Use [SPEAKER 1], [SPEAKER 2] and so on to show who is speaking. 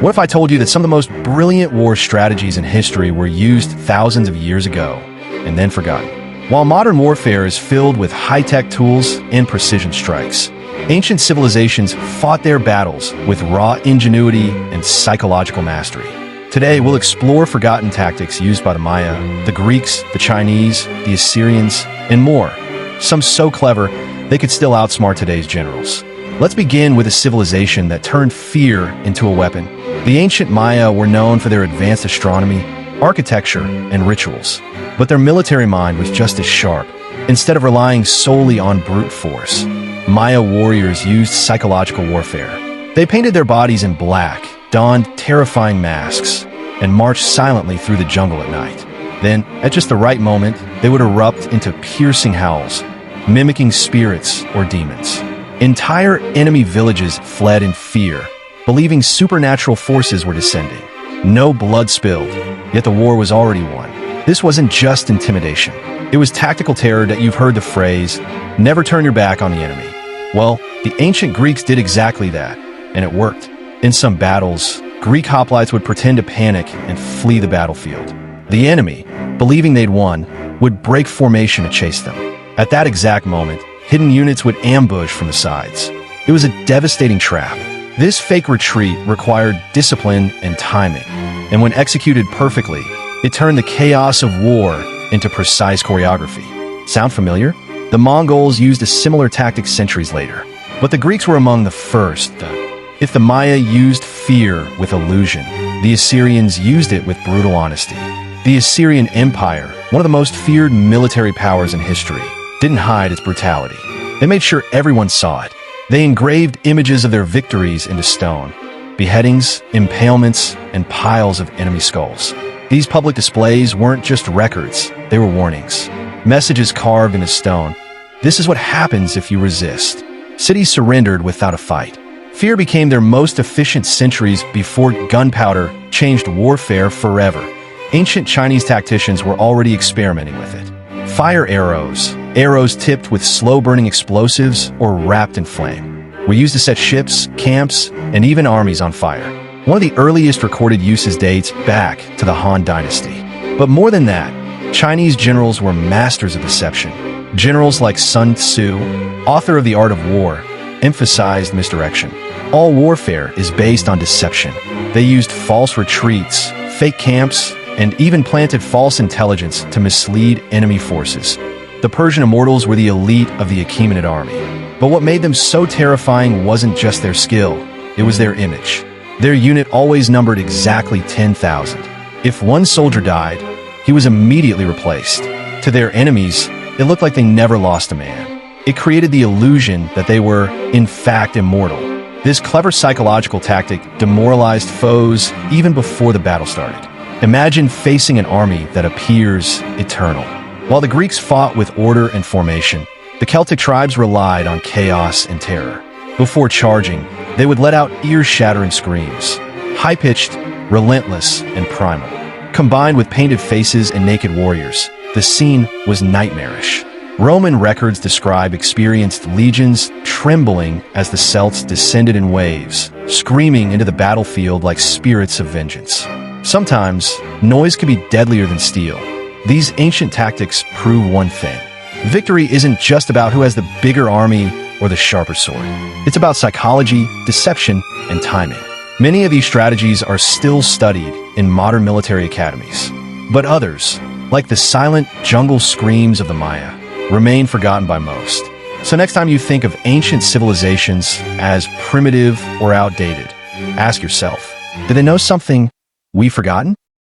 [SPEAKER 1] What if I told you that some of the most brilliant war strategies in history were used thousands of years ago and then forgotten? While modern warfare is filled with high-tech tools and precision strikes, ancient civilizations fought their battles with raw ingenuity and psychological mastery. Today, we'll explore forgotten tactics used by the Maya, the Greeks, the Chinese, the Assyrians, and more. Some so clever, they could still outsmart today's generals. Let's begin with a civilization that turned fear into a weapon. The ancient Maya were known for their advanced astronomy, architecture, and rituals. But their military mind was just as sharp. Instead of relying solely on brute force, Maya warriors used psychological warfare. They painted their bodies in black, donned terrifying masks, and marched silently through the jungle at night. Then, at just the right moment, they would erupt into piercing howls, mimicking spirits or demons. Entire enemy villages fled in fear, believing supernatural forces were descending. No blood spilled, yet the war was already won. This wasn't just intimidation. It was tactical terror. That you've heard the phrase, never turn your back on the enemy. Well, the ancient Greeks did exactly that, and it worked. In some battles, Greek hoplites would pretend to panic and flee the battlefield. The enemy, believing they'd won, would break formation to chase them. At that exact moment, hidden units would ambush from the sides. It was a devastating trap. This fake retreat required discipline and timing, and when executed perfectly, it turned the chaos of war into precise choreography. Sound familiar? The Mongols used a similar tactic centuries later, but the Greeks were among the first. If the Maya used fear with illusion, the Assyrians used it with brutal honesty. The Assyrian Empire, one of the most feared military powers in history, didn't hide its brutality. They made sure everyone saw it. They engraved images of their victories into stone, beheadings, impalements, and piles of enemy skulls. These public displays weren't just records, they were warnings. Messages carved into stone. This is what happens if you resist. Cities surrendered without a fight. Fear became their most efficient centuries before gunpowder changed warfare forever. Ancient Chinese tacticians were already experimenting with it. Fire arrows, arrows tipped with slow-burning explosives or wrapped in flame, were used to set ships, camps, and even armies on fire. One of the earliest recorded uses dates back to the Han Dynasty. But more than that, Chinese generals were masters of deception. Generals like Sun Tzu, author of The Art of War, emphasized misdirection. All warfare is based on deception. They used false retreats, fake camps, and even planted false intelligence to mislead enemy forces. The Persian immortals were the elite of the Achaemenid army. But what made them so terrifying wasn't just their skill, it was their image. Their unit always numbered exactly 10,000. If one soldier died, he was immediately replaced. To their enemies, it looked like they never lost a man. It created the illusion that they were, in fact, immortal. This clever psychological tactic demoralized foes even before the battle started. Imagine facing an army that appears eternal. While the Greeks fought with order and formation, the Celtic tribes relied on chaos and terror. Before charging, they would let out ear-shattering screams, high-pitched, relentless, and primal. Combined with painted faces and naked warriors, the scene was nightmarish. Roman records describe experienced legions trembling as the Celts descended in waves, screaming into the battlefield like spirits of vengeance. Sometimes, noise can be deadlier than steel. These ancient tactics prove one thing. Victory isn't just about who has the bigger army or the sharper sword. It's about psychology, deception, and timing. Many of these strategies are still studied in modern military academies. But others, like the silent jungle screams of the Maya, remain forgotten by most. So next time you think of ancient civilizations as primitive or outdated, ask yourself, did they know something we've forgotten?